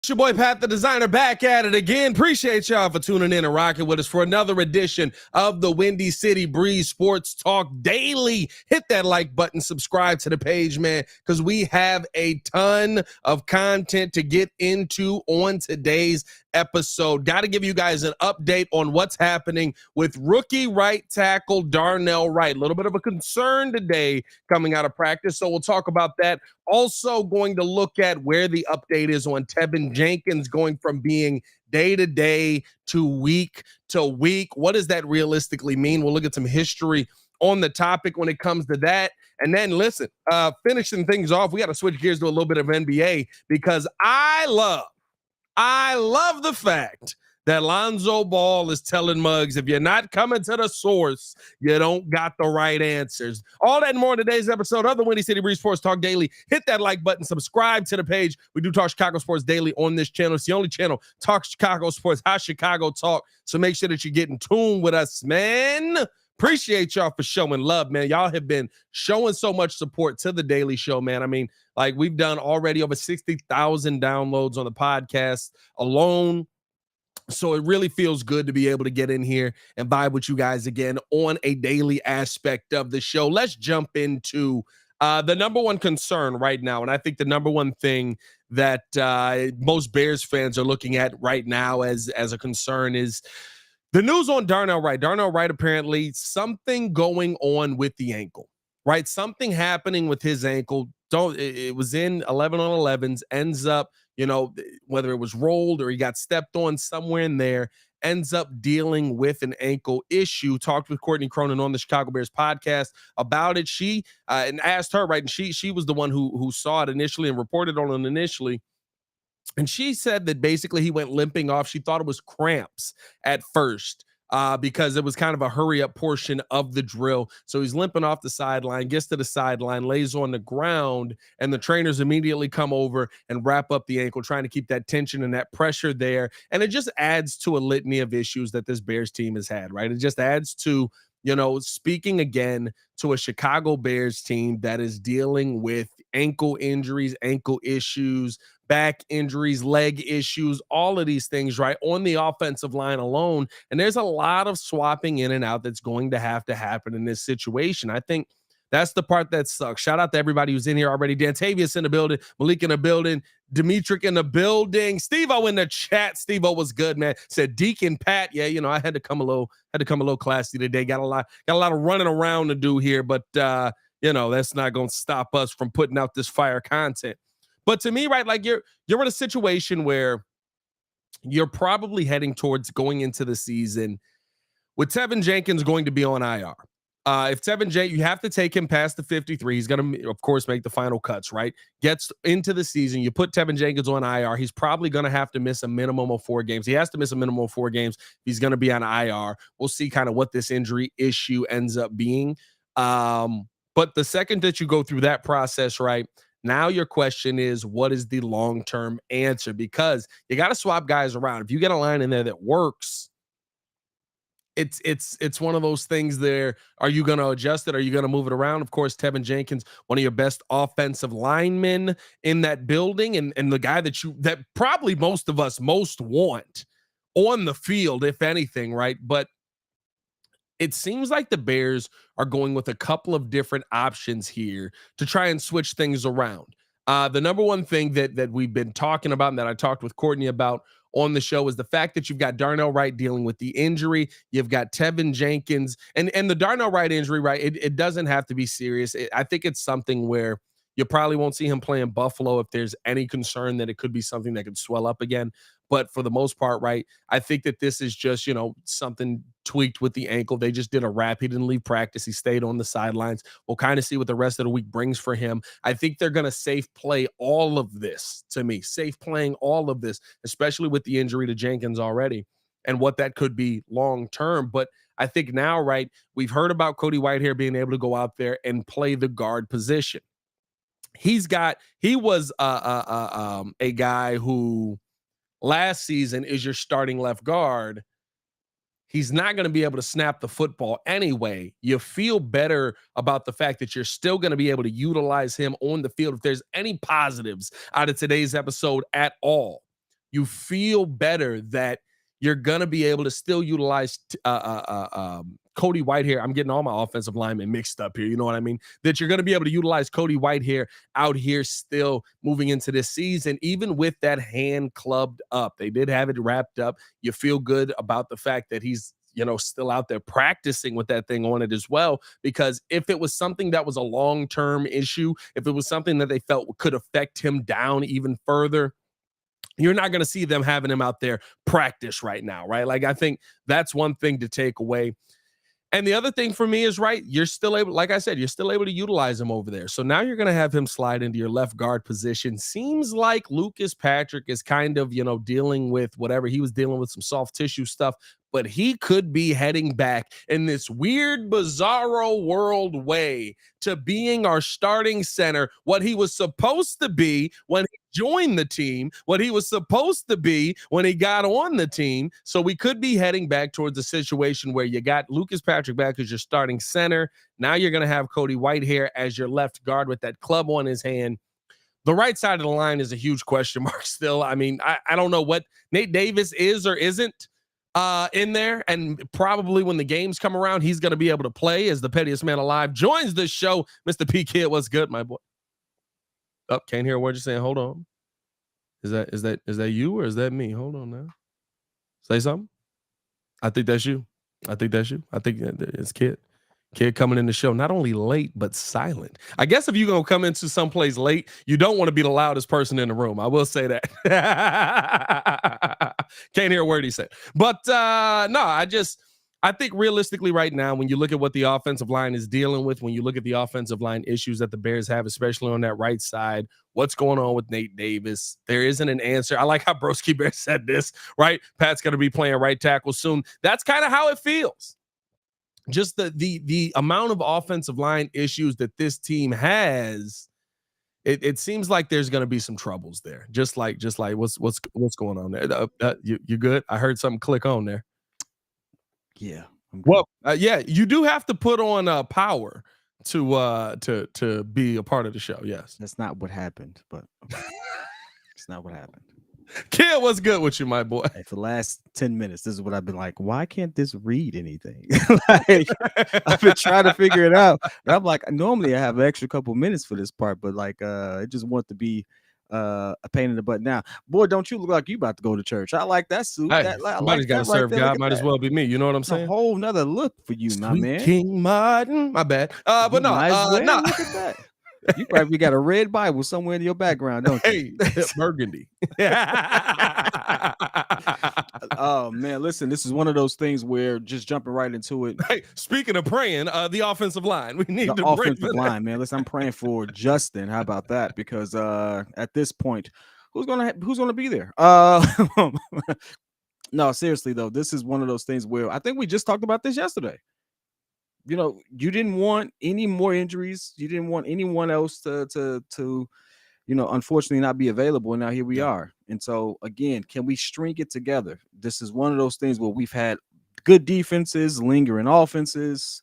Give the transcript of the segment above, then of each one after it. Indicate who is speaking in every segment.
Speaker 1: It's your boy Pat the Designer back at it again. Appreciate y'all for tuning in and rocking with us for another edition of the Windy City Breeze Sports Talk Daily. Hit that like button, subscribe to the page, man, because we have a ton of content to get into on today's episode. Got to give you guys an update on what's happening with rookie right tackle Darnell Wright. A little bit of a concern today coming out of practice, so we'll talk about that. Also going to look at where the update is on Teven Jenkins going from being day-to-day to week. What does that realistically mean? We'll look at some history on the topic when it comes to that. And then listen, finishing things off, we got to switch gears to a little bit of NBA because I love the fact that Lonzo Ball is telling Muggs, if you're not coming to the source, you don't got the right answers. All that and more in today's episode of the Windy City Breeze Sports Talk Daily. Hit that like button, subscribe to the page. We do talk Chicago sports daily on this channel. It's the only channel, talk Chicago sports, how Chicago talk. So make sure that you get in tune with us, man. Appreciate y'all for showing love, man. Y'all have been showing so much support to the Daily Show, man. I mean, like we've done already over 60,000 downloads on the podcast alone. So it really feels good to be able to get in here and vibe with you guys again on a daily aspect of the show. Let's jump into the number one concern right now. And I think the number one thing that most Bears fans are looking at right now as a concern is the news on Darnell Wright. Darnell Wright, apparently something going on with the ankle, right? Something happening with his ankle. It was in 11 on 11s, ends up, whether it was rolled or he got stepped on somewhere in there, ends up dealing with an ankle issue. Talked with Courtney Cronin on the Chicago Bears podcast about it. She and asked her, right, and she was the one who saw it initially and reported on it initially. And she said that basically he went limping off. She thought it was cramps at first. Because it was kind of a hurry up portion of the drill. So he's limping off the sideline, gets to the sideline, lays on the ground, and the trainers immediately come over and wrap up the ankle, trying to keep that tension and that pressure there. And it just adds to a litany of issues that this Bears team has had, right? It just adds to, speaking again to a Chicago Bears team that is dealing with ankle injuries, ankle issues, back injuries, leg issues, all of these things, right, on the offensive line alone. And there's a lot of swapping in and out that's going to happen in this situation. I think that's the part that sucks. Shout out to everybody who's in here already. Dantavius in the building, Malik in the building, Demetric in the building, Steve-O in the chat. Steve-O was good, man. Said Deacon Pat. Yeah, I had to come a little classy today. Got a lot of running around to do here, but that's not going to stop us from putting out this fire content. But to me, right, like you're in a situation where you're probably heading towards going into the season with Teven Jenkins going to be on IR. If Teven Jenkins, you have to take him past the 53. He's going to, of course, make the final cuts, right? Gets into the season. You put Teven Jenkins on IR. He's probably going to have to miss a minimum of 4 games. He has to miss a minimum of 4 games. He's going to be on IR. We'll see kind of what this injury issue ends up being. But the second that you go through that process, right, now your question is, what is the long-term answer? Because you got to swap guys around. If you get a line in there that works, it's one of those things there. Are you going to adjust it? Are you going to move it around? Of course, Teven Jenkins, one of your best offensive linemen in that building, and the guy that probably most of us most want on the field, if anything, right? But it seems like the Bears are going with a couple of different options here to try and switch things around. The number one thing that we've been talking about and that I talked with Courtney about on the show is the fact that you've got Darnell Wright dealing with the injury. You've got Teven Jenkins and the Darnell Wright injury, right? It doesn't have to be serious. I think it's something where you probably won't see him play in Buffalo if there's any concern that it could be something that could swell up again. But for the most part, right, I think that this is just, something tweaked with the ankle. They just did a wrap. He didn't leave practice. He stayed on the sidelines. We'll kind of see what the rest of the week brings for him. I think they're going to safe play all of this, to me. Safe playing all of this, especially with the injury to Jenkins already and what that could be long term. But I think now, right, we've heard about Cody Whitehair being able to go out there and play the guard position. He was a guy who last season is your starting left guard. He's not going to be able to snap the football anyway. You feel better about the fact that you're still going to be able to utilize him on the field if there's any positives out of today's episode at all. you feel better that you're going to be able to still utilize Cody Whitehair. I'm getting all my offensive linemen mixed up here. You know what I mean? That you're going to be able to utilize Cody Whitehair out here still moving into this season, even with that hand clubbed up. They did have it wrapped up. You feel good about the fact that he's, still out there practicing with that thing on it as well, because if it was something that was a long-term issue, if it was something that they felt could affect him down even further, you're not going to see them having him out there practice right now, right? Like, I think that's one thing to take away. And the other thing for me is, right, you're still able, like I said, you're still able to utilize him over there. So now you're going to have him slide into your left guard position. Seems like Lucas Patrick is kind of, dealing with whatever. He was dealing with some soft tissue stuff, but he could be heading back in this weird, bizarro world way to being our starting center, what he was supposed to be when he joined the team, what he was supposed to be when he got on the team. So we could be heading back towards a situation where you got Lucas Patrick back as your starting center. Now you're going to have Cody Whitehair as your left guard with that club on his hand. The right side of the line is a huge question mark still. I mean, I don't know what Nate Davis is or isn't in there, and probably when the games come around, he's going to be able to play as the pettiest man alive. Joins the show, Mr. P Kid. What's good, my boy? Oh, can't hear a word you're saying. Hold on. Is that you or is that me? Hold on now. Say something. I think that's you. I think it's Kid. Kid coming in the show, not only late, but silent. I guess if you're going to come into someplace late, you don't want to be the loudest person in the room. I will say that. Can't hear a word he said. But no, I think realistically right now, when you look at what the offensive line is dealing with, when you look at the offensive line issues that the Bears have, especially on that right side, what's going on with Nate Davis, there isn't an answer. I like how Broski Bear said this, right? Pat's going to be playing right tackle soon. That's kind of how it feels. Just the amount of offensive line issues that this team has, it seems like there's going to be some troubles there. Just like what's going on there? You good? I heard something click on there.
Speaker 2: Yeah.
Speaker 1: Well, yeah, you do have to put on power to be a part of the show. Yes,
Speaker 2: that's not what happened, but it's not what happened.
Speaker 1: Kid, what's good with you, my boy?
Speaker 2: Hey, for the last 10 minutes, this is what I've been like. Why can't this read anything? Like, I've been trying to figure it out. And I'm like, normally I have an extra couple minutes for this part, but like, it just wants to be a pain in the butt. Now, boy, don't you look like you about to go to church? I like that suit.
Speaker 1: Hey, somebody's got to serve God. Might as well be me. You know what I'm saying?
Speaker 2: A whole nother look for you,
Speaker 1: Sweet
Speaker 2: my man.
Speaker 1: King Martin. My bad. But no, no.
Speaker 2: Look at that. You probably got a red Bible somewhere in your background, don't you?
Speaker 1: Hey, burgundy.
Speaker 2: Oh man, listen, this is one of those things where just jumping right into it.
Speaker 1: Hey, speaking of praying, the offensive line, we need
Speaker 2: the offensive line, man. Listen, I'm praying for Justin. How about that? Because at this point, who's gonna be there? No, seriously though, this is one of those things where I think we just talked about this yesterday. You didn't want any more injuries. You didn't want anyone else to unfortunately not be available. And now here we are. And so again, can we string it together? This is one of those things where we've had good defenses, lingering offenses.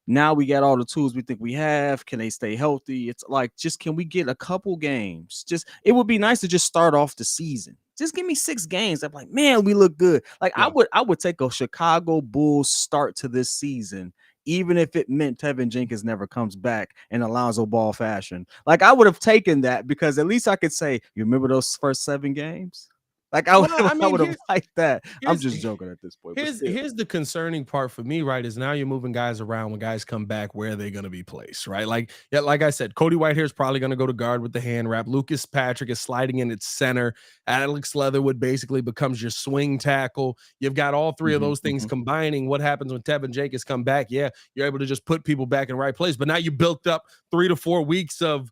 Speaker 2: Now we got all the tools we think we have. Can they stay healthy? It's like, just can we get a couple games? It would be nice to just start off the season. Just give me 6 games. I'm like, man, we look good. Like I would take a Chicago Bulls start to this season, even if it meant Teven Jenkins never comes back in Lonzo Ball fashion. Like I would have taken that, because at least I could say, you remember those first 7 games? Like I would have liked that. I'm just joking at this point.
Speaker 1: Here's the concerning part for me, right? Is now you're moving guys around. When guys come back, where are they going to be placed, right? Like I said, Cody Whitehair is probably going to go to guard with the hand wrap. Lucas Patrick is sliding in at center. Alex Leatherwood basically becomes your swing tackle. You've got all 3 of those things combining. What happens when Teven Jenkins come back? Yeah, you're able to just put people back in the right place. But now you built up 3 to 4 weeks of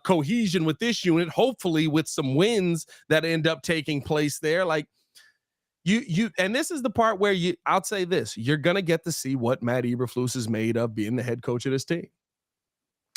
Speaker 1: cohesion with this unit, hopefully with some wins that end up taking place there. Like you and this is the part where I'll say this, you're gonna get to see what Matt Eberflus is made of being the head coach of this team.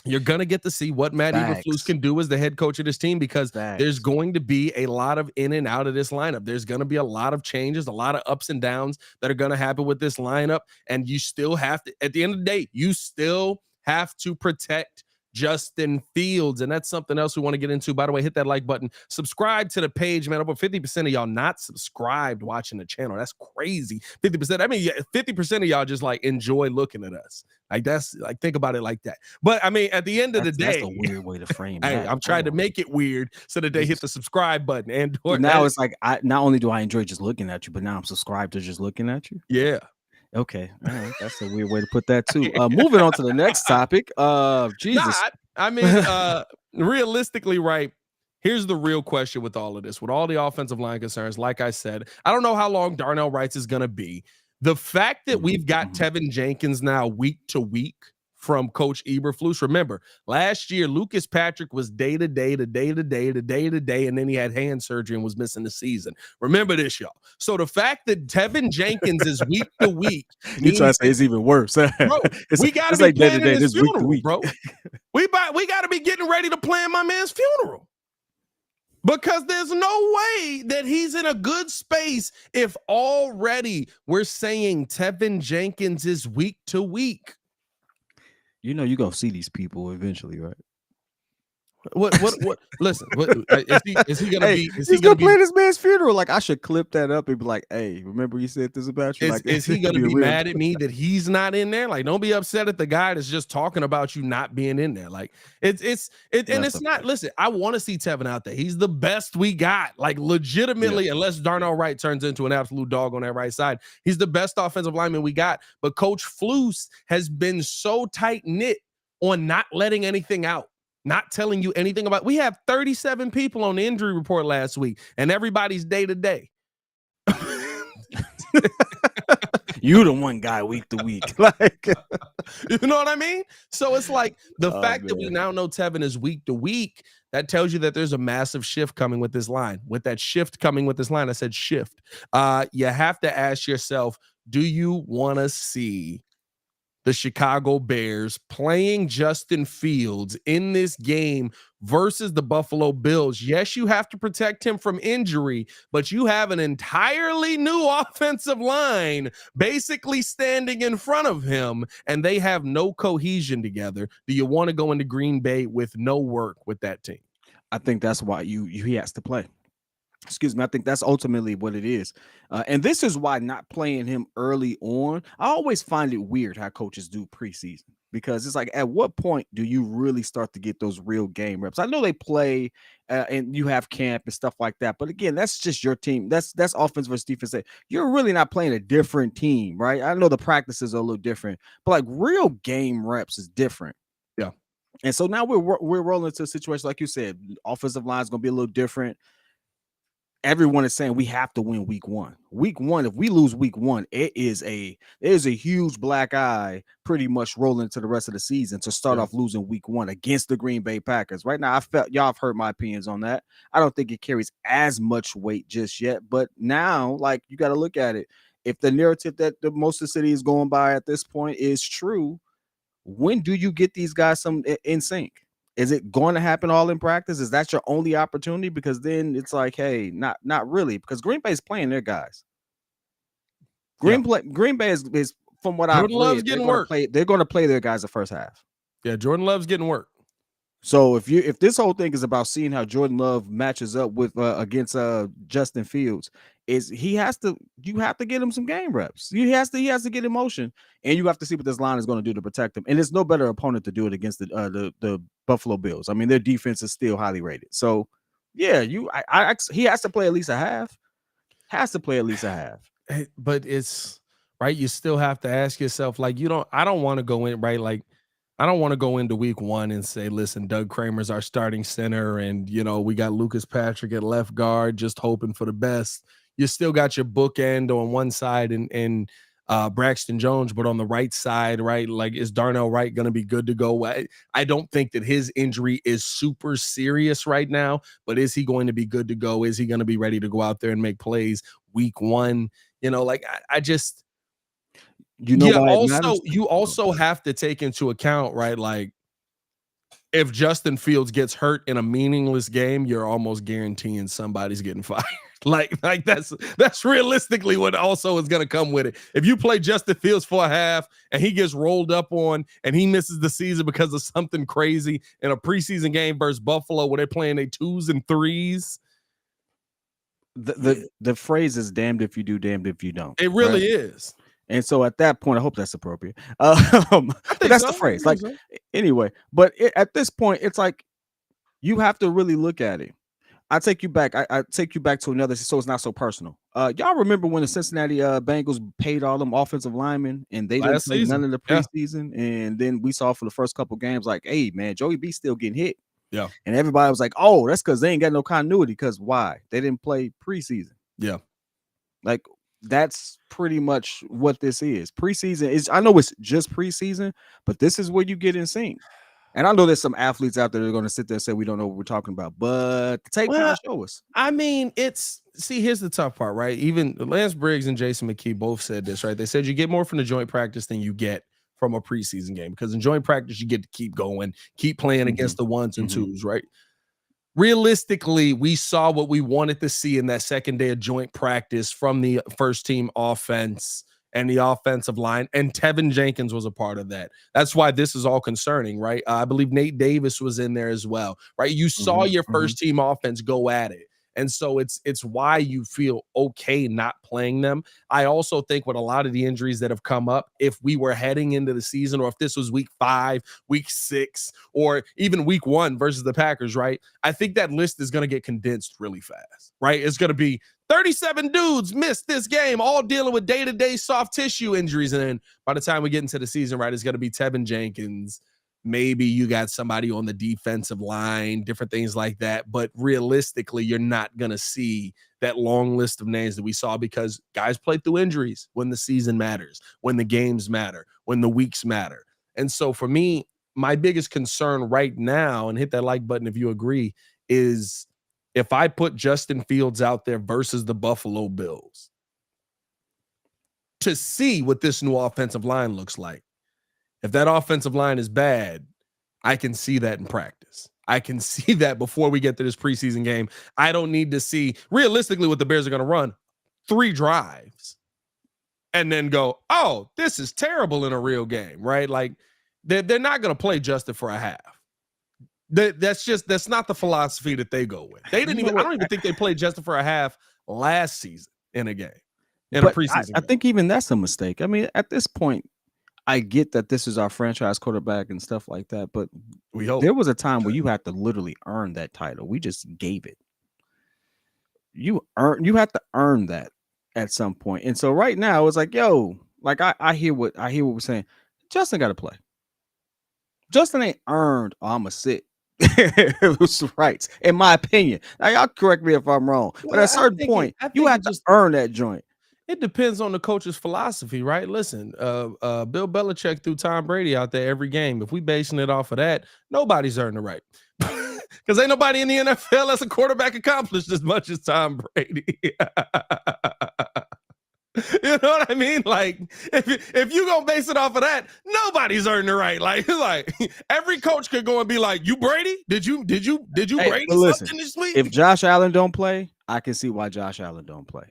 Speaker 1: You're gonna get to see what Matt Eberflus can do as the head coach of this team, because there's going to be a lot of in and out of this lineup. There's going to be a lot of changes, a lot of ups and downs that are going to happen with this lineup, and you still have to, at the end of the day, you still have to protect Justin Fields. And that's something else we want to get into. By the way, hit that like button. Subscribe to the page, man. Over 50% of y'all not subscribed watching the channel. That's crazy. 50%. I mean, 50% of y'all just like enjoy looking at us. Like that's like, think about it like that. But I mean, at the end of the day,
Speaker 2: that's a weird way to frame
Speaker 1: hey,
Speaker 2: that.
Speaker 1: I'm trying to make it weird so that they hit the subscribe button. And
Speaker 2: now it's like, not only do I enjoy just looking at you, but now I'm subscribed to just looking at you.
Speaker 1: Yeah.
Speaker 2: Okay. All right. That's a weird way to put that too. Moving on to the next topic. Jesus.
Speaker 1: I mean, realistically, right? Here's the real question with all of this, with all the offensive line concerns. Like I said, I don't know how long Darnell Wright is going to be. The fact that we've got Teven Jenkins now week to week from Coach Eberflus. Remember, last year, Lucas Patrick was day to day, and then he had hand surgery and was missing the season. Remember this, y'all. So the fact that Teven Jenkins is week to week,
Speaker 2: you try to say it's even worse.
Speaker 1: Bro, we got to be
Speaker 2: like
Speaker 1: planning
Speaker 2: day-to-day,
Speaker 1: his funeral,
Speaker 2: week.
Speaker 1: bro. We got to be getting ready to plan my man's funeral. Because there's no way that he's in a good space if already we're saying Teven Jenkins is week to week.
Speaker 2: You know you're going to see these people eventually, right?
Speaker 1: What listen, is he gonna be
Speaker 2: he's gonna plan this man's funeral? Like, I should clip that up and be like, hey, remember you said this about you?
Speaker 1: Is he gonna be mad at me that he's not in there? Like, don't be upset at the guy that's just talking about you not being in there. Like, it's not. Listen, I want to see Teven out there. He's the best we got. Like, legitimately, unless Darnell Wright turns into an absolute dog on that right side, he's the best offensive lineman we got. But Coach Flus has been so tight knit on not letting anything out. Not telling you anything about. We have 37 people on the injury report last week, and everybody's day to day.
Speaker 2: You the one guy week to week, like,
Speaker 1: you know what I mean? So it's like the fact that we now know Teven is week to week. That tells you that there's a massive shift coming with this line. With that shift coming with this line, I said shift. You have to ask yourself: do you want to see the Chicago Bears playing Justin Fields in this game versus the Buffalo Bills? Yes, you have to protect him from injury, but you have an entirely new offensive line basically standing in front of him, and they have no cohesion together. Do you want to go into Green Bay with no work with that team?
Speaker 2: I think that's why he has to play. Excuse me. I think that's ultimately what it is. And this is why not playing him early on. I always find it weird how coaches do preseason, because it's like, at what point do you really start to get those real game reps? I know they play and you have camp and stuff like that. But again, that's just your team. That's offense versus defense. You're really not playing a different team, right? I know the practices are a little different, but like real game reps is different.
Speaker 1: Yeah.
Speaker 2: And so now we're rolling into a situation, like you said, offensive line is going to be a little different. Everyone is saying we have to win week one. Week one, if we lose week one, there's a huge black eye pretty much rolling into the rest of the season to start off losing week one against the Green Bay Packers. Right now, I felt y'all have heard my opinions on that. I don't think it carries as much weight just yet, but now, like, you got to look at it. If the narrative that most of the city is going by at this point is true, when do you get these guys some in sync? Is it going to happen all in practice? Is that your only opportunity? Because then it's like, hey, not really, because Green Bay is playing their guys. Green Bay is from what I've read, they're going to play their guys the first half.
Speaker 1: Yeah, Jordan Love's getting work.
Speaker 2: So if this whole thing is about seeing how Jordan Love matches up with against Justin Fields, you have to get him some game reps. He has to get emotion, and you have to see what this line is going to do to protect him. And there's no better opponent to do it against the Buffalo Bills. I mean, their defense is still highly rated. So yeah, he has to play at least a half.
Speaker 1: But it's right. You still have to ask yourself, like, I don't want to go in, right? Like, I don't want to go into week one and say, listen, Doug Kramer's our starting center, and we got Lucas Patrick at left guard, just hoping for the best. You still got your bookend on one side and Braxton Jones, but on the right side, right? Like, is Darnell Wright going to be good to go? I don't think that his injury is super serious right now, but is he going to be good to go? Is he going to be ready to go out there and make plays week one? I just. You also have to take into account, right? Like, if Justin Fields gets hurt in a meaningless game, you're almost guaranteeing somebody's getting fired. Like that's realistically what also is going to come with it. If you play Justin Fields for a half and he gets rolled up on and he misses the season because of something crazy in a preseason game versus Buffalo where they're playing their 2s and 3s.
Speaker 2: The phrase is damned if you do, damned if you don't.
Speaker 1: It really is.
Speaker 2: And so at that point, I hope that's appropriate.
Speaker 1: I think
Speaker 2: but that's
Speaker 1: so.
Speaker 2: the phrase. Like anyway, but at this point, it's like you have to really look at it. I take you back. I take you back to another, so it's not so personal. Y'all remember when the Cincinnati Bengals paid all them offensive linemen and they didn't play none of the preseason, and then we saw for the first couple games, like, hey man, Joey B still getting hit.
Speaker 1: Yeah,
Speaker 2: and everybody was like, oh, that's because they ain't got no continuity. Because why? They didn't play preseason.
Speaker 1: Yeah,
Speaker 2: like that's pretty much what this is. Preseason is. I know it's just preseason, but this is where you get in sync. And I know there's some athletes out there that are going to sit there and say we don't know what we're talking about, but the tape kind of show us.
Speaker 1: I mean, here's the tough part, right? Even Lance Briggs and Jason McKee both said this, right? They said you get more from the joint practice than you get from a preseason game, because in joint practice you get to keep going, keep playing against the 1s and 2s, right? Realistically, we saw what we wanted to see in that second day of joint practice from the first team offense and the offensive line, and Teven Jenkins was a part of that. That's why this is all concerning, right? I believe Nate Davis was in there as well, right? You saw your first team offense go at it. And so it's why you feel okay not playing them. I also think with a lot of the injuries that have come up, if we were heading into the season, or if this was week 5, week 6, or even week 1 versus the Packers, right? I think that list is going to get condensed really fast, right? It's going to be 37 dudes missed this game, all dealing with day-to-day soft tissue injuries. And then by the time we get into the season, right, it's going to be Teven Jenkins. Maybe you got somebody on the defensive line, different things like that. But realistically, you're not going to see that long list of names that we saw, because guys play through injuries when the season matters, when the games matter, when the weeks matter. And so for me, my biggest concern right now, and hit that like button if you agree, is if I put Justin Fields out there versus the Buffalo Bills to see what this new offensive line looks like. If that offensive line is bad, I can see that in practice. I can see that before we get to this preseason game. I don't need to see realistically what the Bears are going to run 3 drives and then go, oh, this is terrible in a real game, right? Like they're not going to play Justin for a half. That's not the philosophy that they go with. They didn't even. I don't even think they played Justin for a half last season in a game, in a preseason.
Speaker 2: I think even that's a mistake. I mean, at this point, I get that this is our franchise quarterback and stuff like that, but
Speaker 1: we hope.
Speaker 2: There was a time where you had to literally earn that title. We just gave it. You have to earn that at some point. And so right now it's like, yo, like I hear what we're saying. Justin got to play. Justin ain't earned. Oh, I'ma sit. It was rights, in my opinion. Now, y'all correct me if I'm wrong, but at a certain point, you have to earn that joint.
Speaker 1: It depends on the coach's philosophy, right? Listen, Bill Belichick threw Tom Brady out there every game. If we basing it off of that, nobody's earned the right. Because ain't nobody in the NFL as a quarterback accomplished as much as Tom Brady. You know what I mean? Like, if you gonna base it off of that, nobody's earned the right. Like every coach could go and be like, "You Brady? Did you Brady something this week?"
Speaker 2: If Josh Allen don't play, I can see why Josh Allen don't play.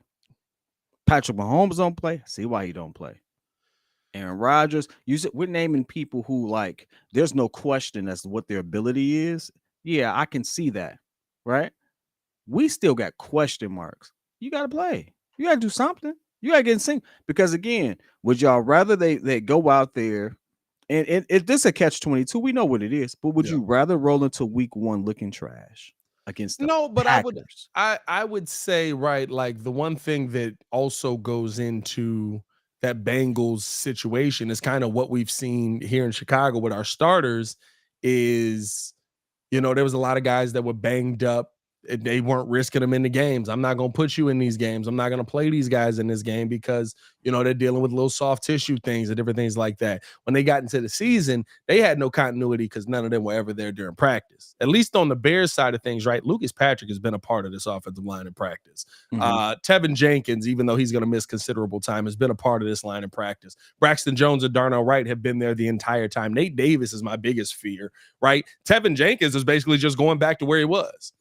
Speaker 2: Patrick Mahomes don't play. See why he don't play. Aaron Rodgers. We're naming people who, like, there's no question as to what their ability is. Yeah, I can see that, right? We still got question marks. You got to play. You got to do something. You got to get in sync. Because, again, would y'all rather they go out there, and if this is a catch-22, we know what it is, but would you rather roll into week 1 looking trash? Against the Packers?
Speaker 1: I would say, right, like the one thing that also goes into that Bengals situation is kind of what we've seen here in Chicago with our starters is, there was a lot of guys that were banged up. They weren't risking them in the games. I'm not going to put you in these games. I'm not going to play these guys in this game because, they're dealing with little soft tissue things and different things like that. When they got into the season, they had no continuity because none of them were ever there during practice. At least on the Bears side of things, right? Lucas Patrick has been a part of this offensive line in practice. Teven Jenkins, even though he's going to miss considerable time, has been a part of this line in practice. Braxton Jones and Darnell Wright have been there the entire time. Nate Davis is my biggest fear, right? Teven Jenkins is basically just going back to where he was.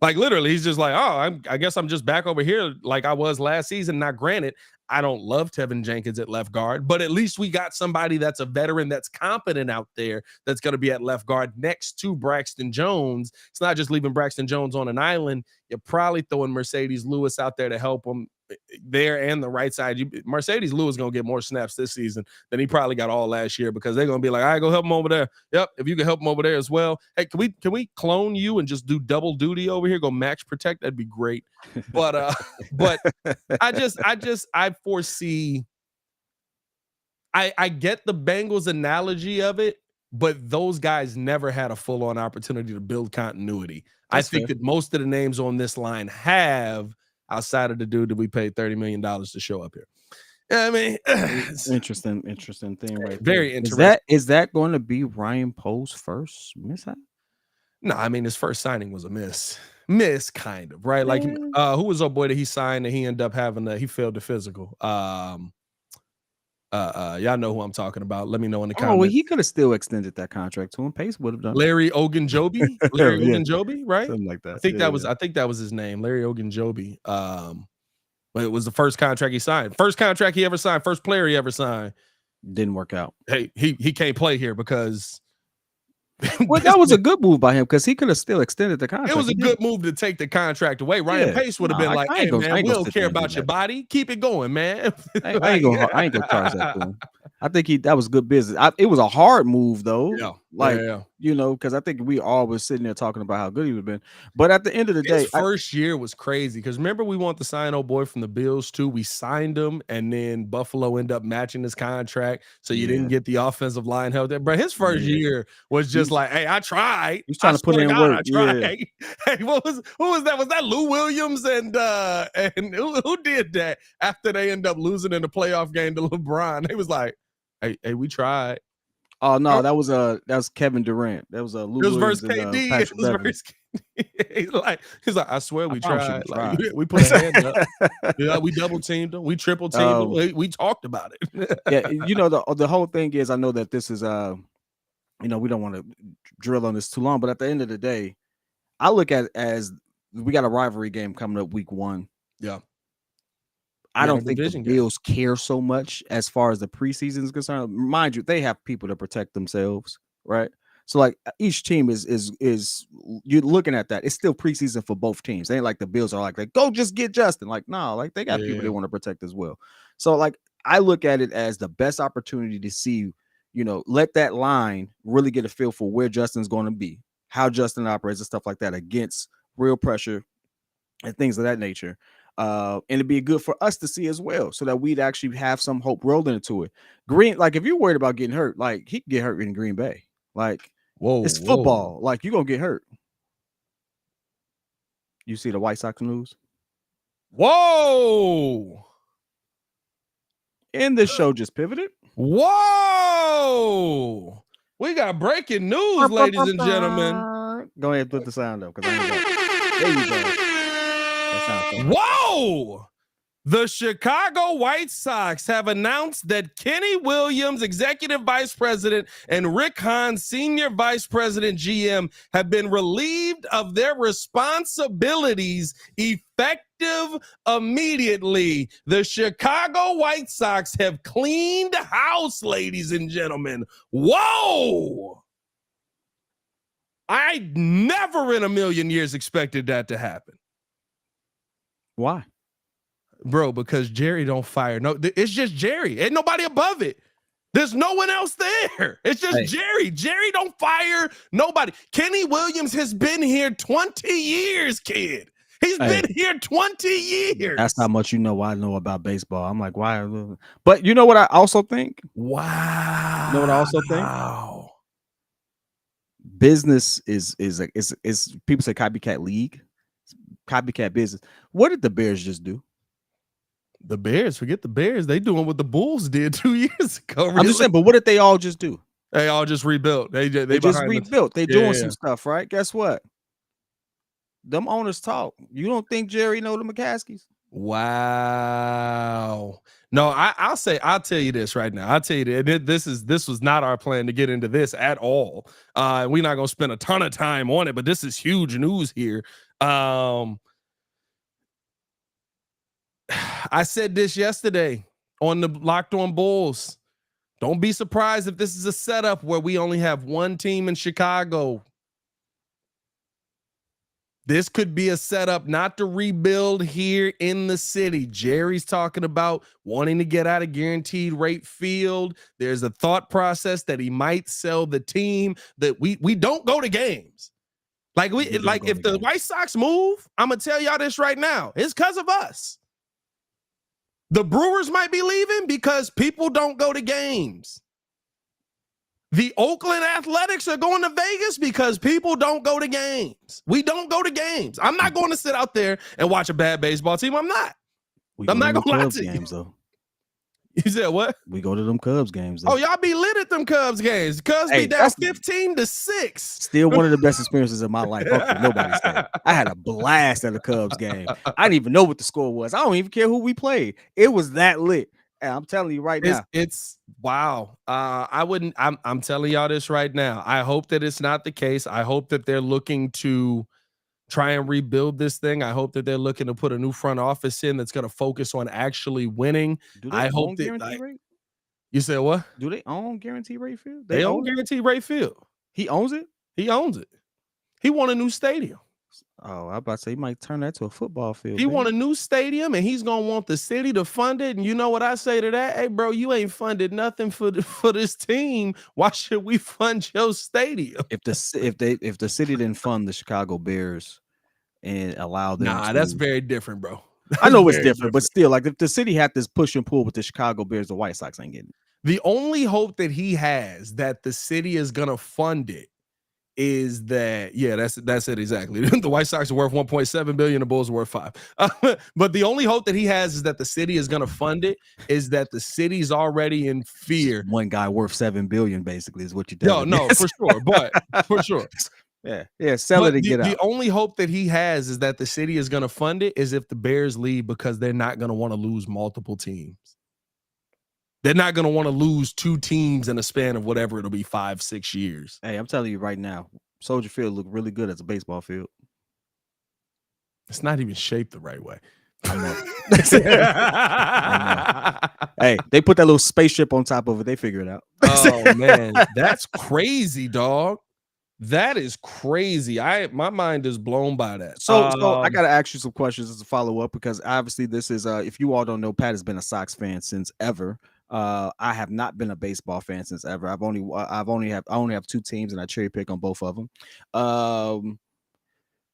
Speaker 1: Like literally, he's just like, oh, I guess I'm just back over here like I was last season. Now, granted, I don't love Teven Jenkins at left guard, but at least we got somebody that's a veteran that's competent out there that's going to be at left guard next to Braxton Jones. It's not just leaving Braxton Jones on an island. You're probably throwing Mercedes Lewis out there to help him there and the right side. Mercedes Lewis going to get more snaps this season than he probably got all last year because they're going to be like, all right, go help him over there. Yep, if you can help him over there as well. Hey, can we clone you and just do double duty over here? Go match protect. That'd be great. But I foresee. I get the Bengals analogy of it, but those guys never had a full-on opportunity to build continuity. That's I think fair. That most of the names on this line have, outside of the dude that we paid $30 million to show up here. I mean,
Speaker 2: interesting thing, right?
Speaker 1: Very there. Interesting.
Speaker 2: Is that going to be Ryan Poe's first mishap?
Speaker 1: No, I mean his first signing was a miss kind of, right? Like who was our boy that he signed and he ended up having he failed the physical. Y'all know who I'm talking about. Let me know in the comments.
Speaker 2: Oh, well, he could have still extended that contract to him. Pace would have done.
Speaker 1: Larry Ogunjobi, Ogunjobi, right?
Speaker 2: Something like that.
Speaker 1: I think that was his name, Larry Ogunjobi. But it was the first contract he signed. First contract he ever signed. First player he ever signed.
Speaker 2: Didn't work out.
Speaker 1: Hey, he can't play here because.
Speaker 2: Well, that was a good move by him because he could have still extended the contract.
Speaker 1: It was a good move to take the contract away. Ryan Pace would have been like, "Hey man, we don't care about your body. Keep it going, man."
Speaker 2: I ain't gonna charge that to him. I think that was good business. It was a hard move though. Yeah. You know, because I think we all were sitting there talking about how good he would have been. But at the end of the day,
Speaker 1: first year was crazy because remember we wanted to sign old boy from the Bills too. We signed him, and then Buffalo ended up matching his contract, so you didn't get the offensive line help there. But his first year was just like, hey, I tried.
Speaker 2: He's trying to put in work.
Speaker 1: I tried. Hey, who was that? Was that Lou Williams and who did that after they ended up losing in the playoff game to LeBron? They was like, hey, we tried.
Speaker 2: Oh no, that was Kevin Durant. That was a Lou Williams
Speaker 1: versus KD. It was versus KD. He's like, I swear we tried. Like, we put a hand up. Yeah, we double teamed them. We triple teamed them. We talked about it.
Speaker 2: Yeah, you know the whole thing is, I know that this is we don't want to drill on this too long, but at the end of the day, I look at it as we got a rivalry game coming up week 1.
Speaker 1: Yeah.
Speaker 2: I don't think the Bills care so much as far as the preseason is concerned. Mind you, they have people to protect themselves, right? So like each team is you're looking at that. It's still preseason for both teams. They ain't like the Bills are like, go just get Justin. Like, no, like they got people they want to protect as well. So like I look at it as the best opportunity to see, let that line really get a feel for where Justin's going to be, how Justin operates and stuff like that against real pressure and things of that nature. And it'd be good for us to see as well, so that we'd actually have some hope rolling into it. Like if you're worried about getting hurt, like he can get hurt in Green Bay. Like, it's football. Like you're gonna get hurt. You see the White Sox news?
Speaker 1: Whoa!
Speaker 2: And this show just pivoted.
Speaker 1: Whoa! We got breaking news, ladies and gentlemen.
Speaker 2: Go ahead and put the sound up because there you go.
Speaker 1: Whoa! The Chicago White Sox have announced that Kenny Williams, executive vice president, and Rick Hahn, senior vice president GM, have been relieved of their responsibilities effective immediately. The Chicago White Sox have cleaned house, ladies and gentlemen. Whoa! I never in a million years expected that to happen.
Speaker 2: Why?
Speaker 1: Bro, because Jerry don't fire. No, it's just Jerry. Ain't nobody above it. There's no one else there. It's just Jerry. Jerry don't fire nobody. Kenny Williams has been here 20 years, kid. He's been here 20 years.
Speaker 2: That's how much I know about baseball. I'm like, why? But you know what I also think?
Speaker 1: Wow.
Speaker 2: You know what I also think?
Speaker 1: Wow.
Speaker 2: Business is people say copycat league. Copycat business. What did the Bears just do?
Speaker 1: The Bears, forget the Bears. They doing what the Bulls did 2 years ago.
Speaker 2: Really. I'm just saying, but what did they all just do?
Speaker 1: They all just rebuilt. They
Speaker 2: just rebuilt. They doing some stuff, right? Guess what? Them owners talk. You don't think Jerry know the McCaskies?
Speaker 1: Wow. No, I'll tell you this right now. I'll tell you that this was not our plan to get into this at all. We're not gonna spend a ton of time on it, but this is huge news here. I said this yesterday on the Locked On Bulls. Don't be surprised if this is a setup where we only have one team in Chicago. This could be a setup not to rebuild here in the city. Jerry's talking about wanting to get out of guaranteed rate field. There's a thought process that he might sell the team, that we don't go to games. Like if the White Sox move, I'm gonna tell y'all this right now. It's because of us. The Brewers might be leaving because people don't go to games. The Oakland Athletics are going to Vegas because people don't go to games. We don't go to games. I'm not going to sit out there and watch a bad baseball team. I'm not. I'm not going to lie to you.
Speaker 2: Games, though.
Speaker 1: You said what?
Speaker 2: We go to them Cubs games, though.
Speaker 1: Oh, y'all be lit at them Cubs games. Cubs be down 15-6.
Speaker 2: Still one of the best experiences of my life. Okay, nobody's there. I had a blast at a Cubs game. I didn't even know what the score was. I don't even care who we played. It was that lit. And I'm telling you right now.
Speaker 1: It's wow. I'm telling y'all this right now. I hope that it's not the case. I hope that they're looking to try and rebuild this thing. I hope that they're looking to put a new front office in that's going to focus on actually winning. I hope that you said what?
Speaker 2: Do they own Guarantee Rate Field?
Speaker 1: They own Guarantee Rate Field.
Speaker 2: He owns it?
Speaker 1: He owns it. He won a new stadium.
Speaker 2: Oh, I was about to say he might turn that to a football field.
Speaker 1: He want a new stadium, and he's gonna want the city to fund it. And you know what I say to that? Hey, bro, you ain't funded nothing for this team. Why should we fund your stadium?
Speaker 2: If the city didn't fund the Chicago Bears and allow them,
Speaker 1: that's very different, bro.
Speaker 2: I know it's different, but still, like if the city had this push and pull with the Chicago Bears, the White Sox ain't getting it.
Speaker 1: The only hope that he has that the city is gonna fund it is that, that's it exactly. The White Sox are worth 1.7 billion, the Bulls are worth 5. But the only hope that he has is that the city is going to fund it, is that the city's already in fear.
Speaker 2: One guy worth 7 billion basically is what you do.
Speaker 1: No, for sure, but for sure.
Speaker 2: Yeah, sell it and get out.
Speaker 1: The only hope that he has is that the city is going to fund it is if the Bears leave, because they're not going to want to lose multiple teams. They're not going to want to lose 2 teams in a span of whatever it'll be 5-6 years.
Speaker 2: Hey, I'm telling you right now, Soldier Field look really good as a baseball field.
Speaker 1: It's not even shaped the right way.
Speaker 2: I know. I know. Hey, they put that little spaceship on top of it. They figure it out.
Speaker 1: Oh, man. That's crazy, dog. That is crazy. My mind is blown by that.
Speaker 2: So I got to ask you some questions as a follow-up, because obviously this is, if you all don't know, Pat has been a Sox fan since ever. I have not been a baseball fan since ever. I only have 2 teams, and I cherry pick on both of them.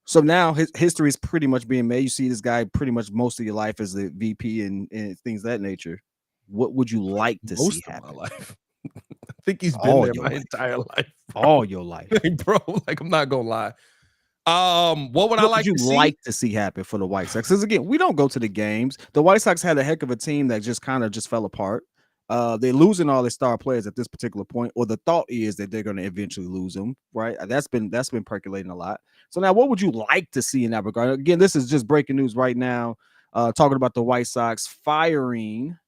Speaker 2: So now his history is pretty much being made. You see this guy pretty much most of your life as the VP and things of that nature. What would you like to see happen?
Speaker 1: My life. I think he's been there my entire life. Bro.
Speaker 2: All your life,
Speaker 1: bro. Like, I'm not gonna lie. What would you
Speaker 2: like to see happen for the White Sox? Because again, we don't go to the games. The White Sox had a heck of a team that just kind of fell apart. They're losing all their star players at this particular point, or the thought is that they're going to eventually lose them. Right? That's been percolating a lot. So now, what would you like to see in that regard? Again, this is just breaking news right now. Talking about the White Sox firing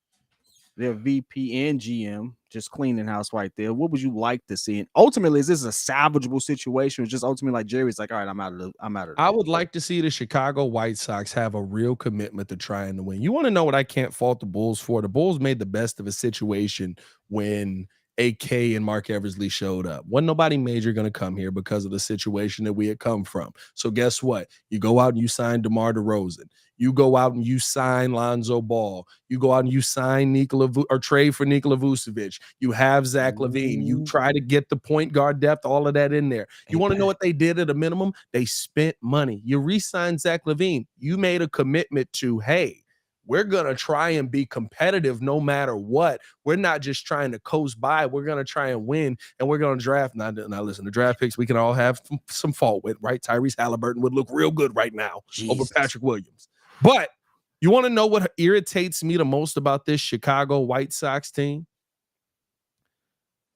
Speaker 2: their VP and GM, just cleaning house right there. What would you like to see? And ultimately, is this a salvageable situation? Or just ultimately, like Jerry's like, all right, I'm out of it.
Speaker 1: I would like to see the Chicago White Sox have a real commitment to trying to win. You want to know what I can't fault the Bulls for? The Bulls made the best of a situation when AK and Mark Eversley showed up. Wasn't nobody major going to come here because of the situation that we had come from. So guess what? You go out and you sign DeMar DeRozan. You go out and you sign Lonzo Ball. You go out and you sign trade for Nikola Vucevic. You have Zach LaVine. You try to get the point guard depth, all of that in there. You want to know what they did at a minimum? They spent money. You re-signed Zach LaVine. You made a commitment to, hey, we're going to try and be competitive no matter what. We're not just trying to coast by. We're going to try and win, and we're going to draft. Now, listen, the draft picks we can all have some fault with, right? Tyrese Halliburton would look real good right now over Patrick Williams. But you want to know what irritates me the most about this Chicago White Sox team?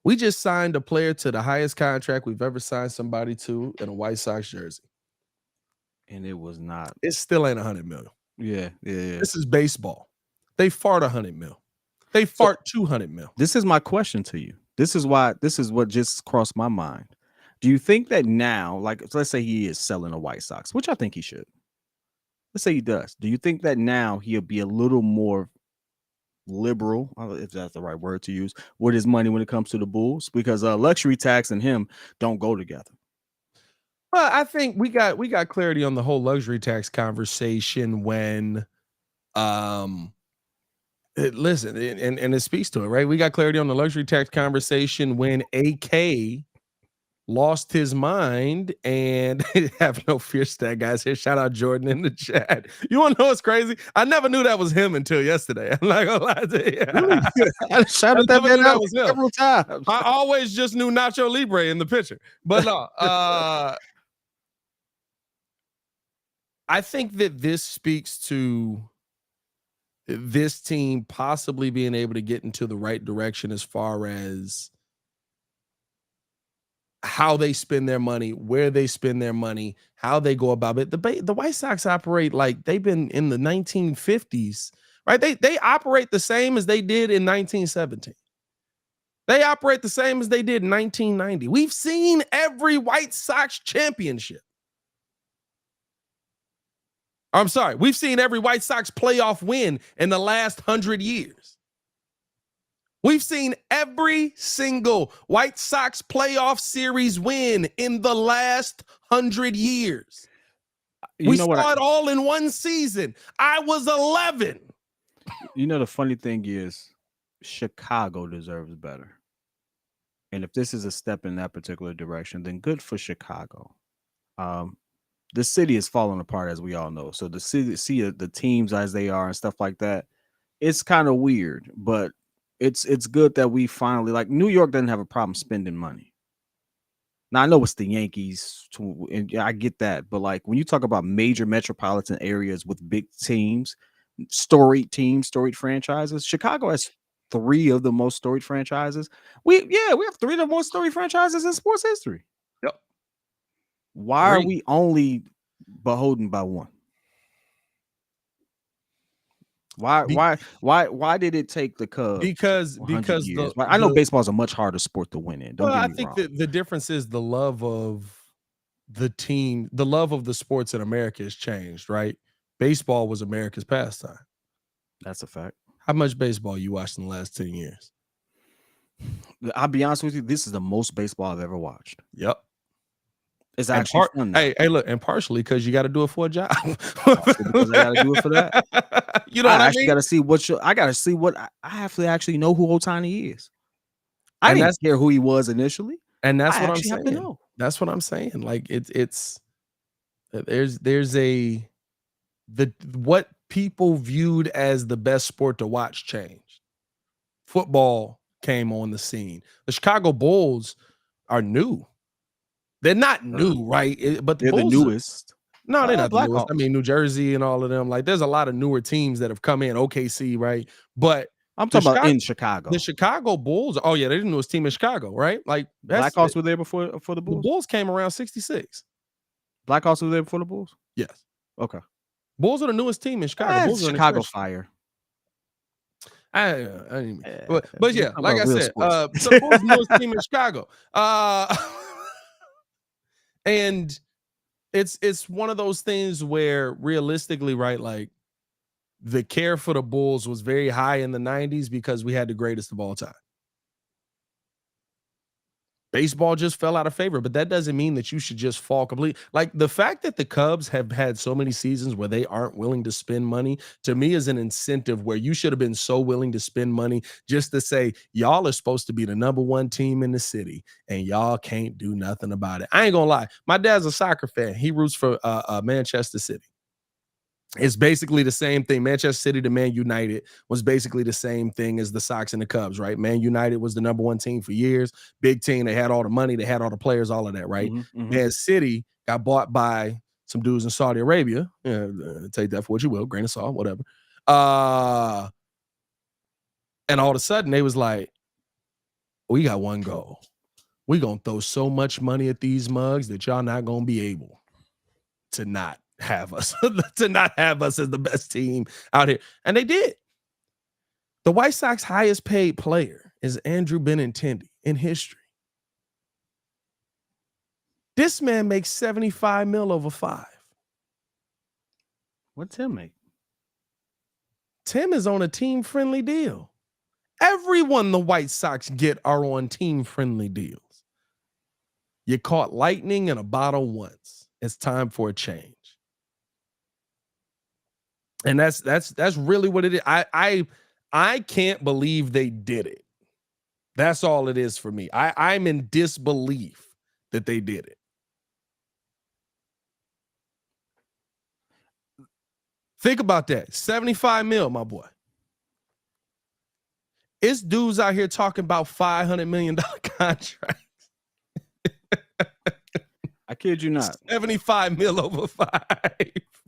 Speaker 1: We just signed a player to the highest contract we've ever signed somebody to in a White Sox jersey.
Speaker 2: And it was not.
Speaker 1: It still ain't $100 million.
Speaker 2: Yeah.
Speaker 1: This is baseball. They fart $100 million. They fart $200 million.
Speaker 2: This is my question to you. This is what just crossed my mind. Do you think that now, like, let's say he is selling the White Sox, which I think he should. Let's say he does. Do you think that now he'll be a little more liberal, if that's the right word to use, with his money when it comes to the Bulls? Because luxury tax and him don't go together.
Speaker 1: Well, I think we got clarity on the whole luxury tax conversation when, listen, and it speaks to it, right? We got clarity on the luxury tax conversation when AK lost his mind and have no fear stat guys here. Shout out Jordan in the chat. You want to know what's crazy? I never knew that was him until yesterday. I'm not gonna lie to you.
Speaker 2: Really? I shouted that man out several times.
Speaker 1: I always just knew Nacho Libre in the picture, but no. I think that this speaks to this team possibly being able to get into the right direction as far as how they spend their money, where they spend their money, how they go about it. The White Sox operate like they've been in the 1950s, right? They operate the same as they did in 1917. They operate the same as they did in 1990. We've seen every White Sox championship. I'm sorry, we've seen every White Sox playoff win in the last 100 years. We've seen every single White Sox playoff series win in the last 100 years. We saw it all in one season. I was 11.
Speaker 2: You know, the funny thing is, Chicago deserves better. And if this is a step in that particular direction, then good for Chicago. The city is falling apart, as we all know. So the city, see the teams as they are and stuff like that, it's kind of weird, but it's good that we finally, like, New York doesn't have a problem spending money. Now I know it's the Yankees, and I get that, but like when you talk about major metropolitan areas with big teams, storied franchises, Chicago has 3 of the most storied franchises. We have 3 of the most storied franchises in sports history.
Speaker 1: Yep.
Speaker 2: Why are we only beholden by one? Why did it take the Cubs?
Speaker 1: Because
Speaker 2: years? I know baseball is a much harder sport to win in. Don't get me wrong.
Speaker 1: I think that the difference is the love of the team, the love of the sports in America has changed, right? Baseball was America's pastime.
Speaker 2: That's a fact.
Speaker 1: How much baseball you watched in the last 10 years?
Speaker 2: I'll be honest with you, this is the most baseball I've ever watched.
Speaker 1: Yep.
Speaker 2: It's actually fun now.
Speaker 1: Hey, look, and partially because you got to do it for a job.
Speaker 2: Because I got to do it for that.
Speaker 1: You know what I
Speaker 2: actually
Speaker 1: mean?
Speaker 2: got to see I got to see what I have to actually know who Ohtani is. I didn't care who he was initially,
Speaker 1: and that's what I'm saying. Have to know. That's what I'm saying. Like it's there's what people viewed as the best sport to watch changed. Football came on the scene. The Chicago Bulls are new. They're not new, right? But
Speaker 2: they're
Speaker 1: Bulls
Speaker 2: the newest.
Speaker 1: No, they're not the newest. I mean, New Jersey and all of them. Like, there's a lot of newer teams that have come in. OKC, right? But
Speaker 2: I'm talking about in Chicago.
Speaker 1: The Chicago Bulls. Oh yeah, they're the newest team in Chicago, right? Like,
Speaker 2: Blackhawks were there before the Bulls.
Speaker 1: The Bulls came around 66.
Speaker 2: Blackhawks were there before the Bulls.
Speaker 1: Yes.
Speaker 2: Okay.
Speaker 1: Bulls are the newest team in Chicago. Bulls are
Speaker 2: Chicago Fire.
Speaker 1: But yeah, like I said, so Bulls are the newest team in Chicago. And it's one of those things where realistically, right, like the care for the Bulls was very high in the 90s because we had the greatest of all time. Baseball just fell out of favor, but that doesn't mean that you should just fall completely. Like the fact that the Cubs have had so many seasons where they aren't willing to spend money, to me is an incentive where you should have been so willing to spend money just to say, y'all are supposed to be the #1 team in the city and y'all can't do nothing about it. I ain't gonna lie. My dad's a soccer fan. He roots for Manchester City. It's basically the same thing. Manchester City to Man United was basically the same thing as the Sox and the Cubs, right? Man United was the #1 team for years. Big team. They had all the money. They had all the players, all of that, right? Man City got bought by some dudes in Saudi Arabia. Take that for what you will. Grain of salt, whatever. And all of a sudden, they was like, we got one goal. We going to throw so much money at these mugs that y'all not going to be able to not have us as the best team out here. And they did. The White Sox highest paid player is Andrew Benintendi in history. This man makes $75 million over 5.
Speaker 2: What's Tim make?
Speaker 1: Tim is on a team-friendly deal. Everyone the White Sox get are on team-friendly deals. You caught lightning in a bottle once. It's time for a change. And that's really what it is. I can't believe they did it. That's all it is for me. I'm in disbelief that they did it. Think about that. $75 million, my boy. It's dudes out here talking about $500 million contracts.
Speaker 2: I kid you not.
Speaker 1: $75 million over 5.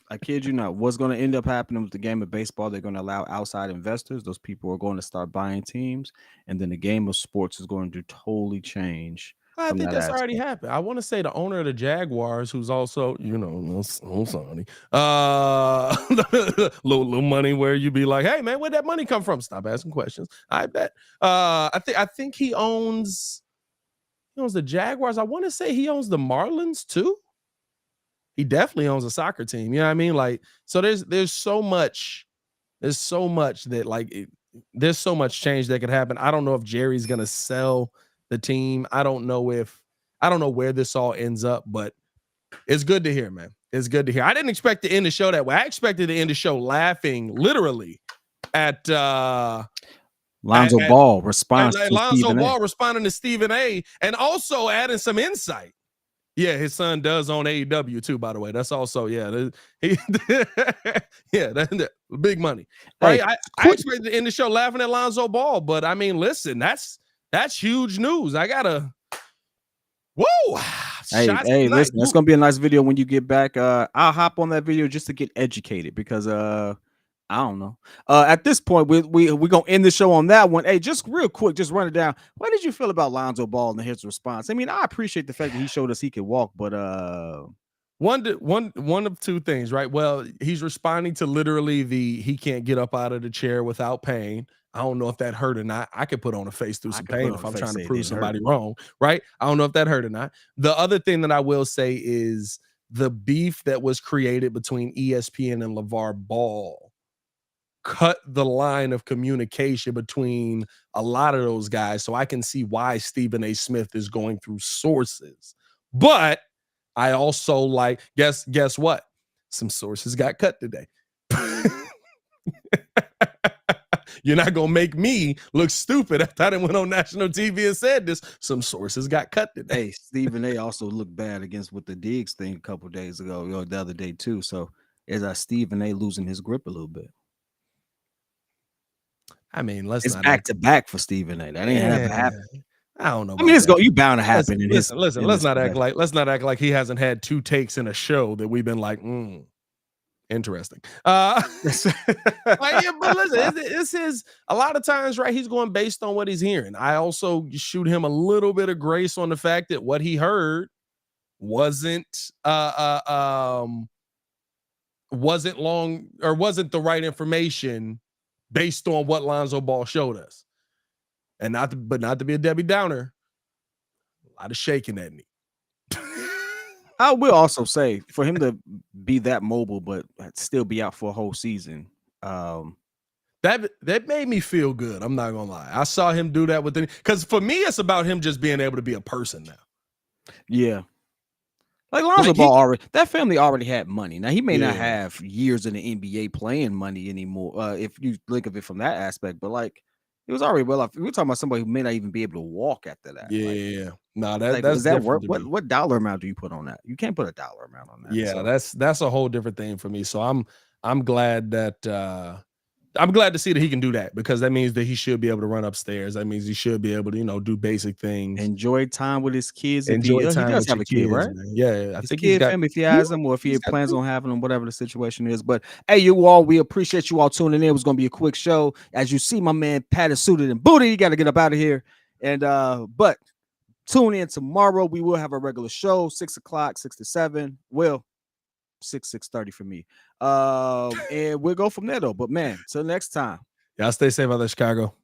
Speaker 2: I kid you not. What's going to end up happening with the game of baseball? They're going to allow outside investors. Those people are going to start buying teams, and then the game of sports is going to totally change.
Speaker 1: I think that's already happened. I want to say the owner of the Jaguars, who's also, Sonny, little money where you be like, hey man, where'd that money come from? Stop asking questions. I bet. I think he owns the Jaguars. I want to say he owns the Marlins too. He definitely owns a soccer team. You know what I mean? Like, so there's so much that like there's so much change that could happen. I don't know if Jerry's gonna sell the team. I don't know where this all ends up, but it's good to hear, man. It's good to hear. I didn't expect to end the show that way. I expected to end the show laughing literally at
Speaker 2: Lonzo Ball response to
Speaker 1: Lonzo
Speaker 2: Stephen
Speaker 1: Ball
Speaker 2: A.
Speaker 1: responding to Stephen A. and also adding some insight. Yeah, his son does own AEW too, by the way. That's also, that big money. Right?
Speaker 2: Hey,
Speaker 1: I expected to end the show laughing at Lonzo Ball, but I mean, listen, that's huge news. I gotta
Speaker 2: Hey, listen, that's gonna be a nice video when you get back. I'll hop on that video just to get educated because I don't know. At this point, we're gonna end the show on that one. Hey, just real quick, just run it down. What did you feel about Lonzo Ball and his response? I mean, I appreciate the fact that he showed us he could walk, but
Speaker 1: one of two things, right? Well, he's responding to literally he can't get up out of the chair without pain. I don't know if that hurt or not. I could put on a face through some pain if I'm trying to prove somebody wrong, right? I don't know if that hurt or not. The other thing that I will say is the beef that was created between ESPN and LeVar Ball cut the line of communication between a lot of those guys. So I can see why Stephen A. Smith is going through sources. But I also like, guess what? Some sources got cut today. You're not going to make me look stupid after I went on national TV and said this. Some sources got cut today.
Speaker 2: Hey, Stephen A. also looked bad against with the Diggs thing a couple of days ago, the other day too. So is Stephen A. losing his grip a little bit?
Speaker 1: I mean,
Speaker 2: it's back to back for Stephen A. That ain't never happened.
Speaker 1: I don't know.
Speaker 2: I mean, you bound to happen.
Speaker 1: Listen. Let's not act like he hasn't had 2 takes in a show that we've been like, interesting. But listen, this is a lot of times, right? He's going based on what he's hearing. I also shoot him a little bit of grace on the fact that what he heard wasn't long or wasn't the right information based on what Lonzo Ball showed us. And not to be a Debbie Downer, a lot of shaking that knee.
Speaker 2: I will also say for him to be that mobile, but still be out for a whole season.
Speaker 1: That made me feel good. I'm not gonna lie. I saw him do that because for me, it's about him just being able to be a person now.
Speaker 2: Yeah. Like Lonzo Ball that family already had money. Now he may not have years in the NBA playing money anymore. If you think of it from that aspect, but like it was already well off. We're talking about somebody who may not even be able to walk after that.
Speaker 1: Yeah. No,
Speaker 2: that's does that work? What dollar amount do you put on that? You can't put a dollar amount on that.
Speaker 1: Yeah, so. That's a whole different thing for me. So I'm glad that I'm glad to see that he can do that because that means that he should be able to run upstairs. That means he should be able to, do basic things.
Speaker 2: Enjoy time with his kids.
Speaker 1: He does
Speaker 2: have a kid, right?
Speaker 1: Man. Yeah, I think
Speaker 2: he's got family if he has them or if he plans on having them, whatever the situation is. But hey, you all, we appreciate you all tuning in. It was going to be a quick show. As you see, my man Pat is suited and booted. You got to get up out of here. And but tune in tomorrow. We will have a regular show, 6 o'clock, 6 to 7. Well, 6:30 for me. And we'll go from there though. But man, till next time.
Speaker 1: Y'all stay safe out there, Chicago.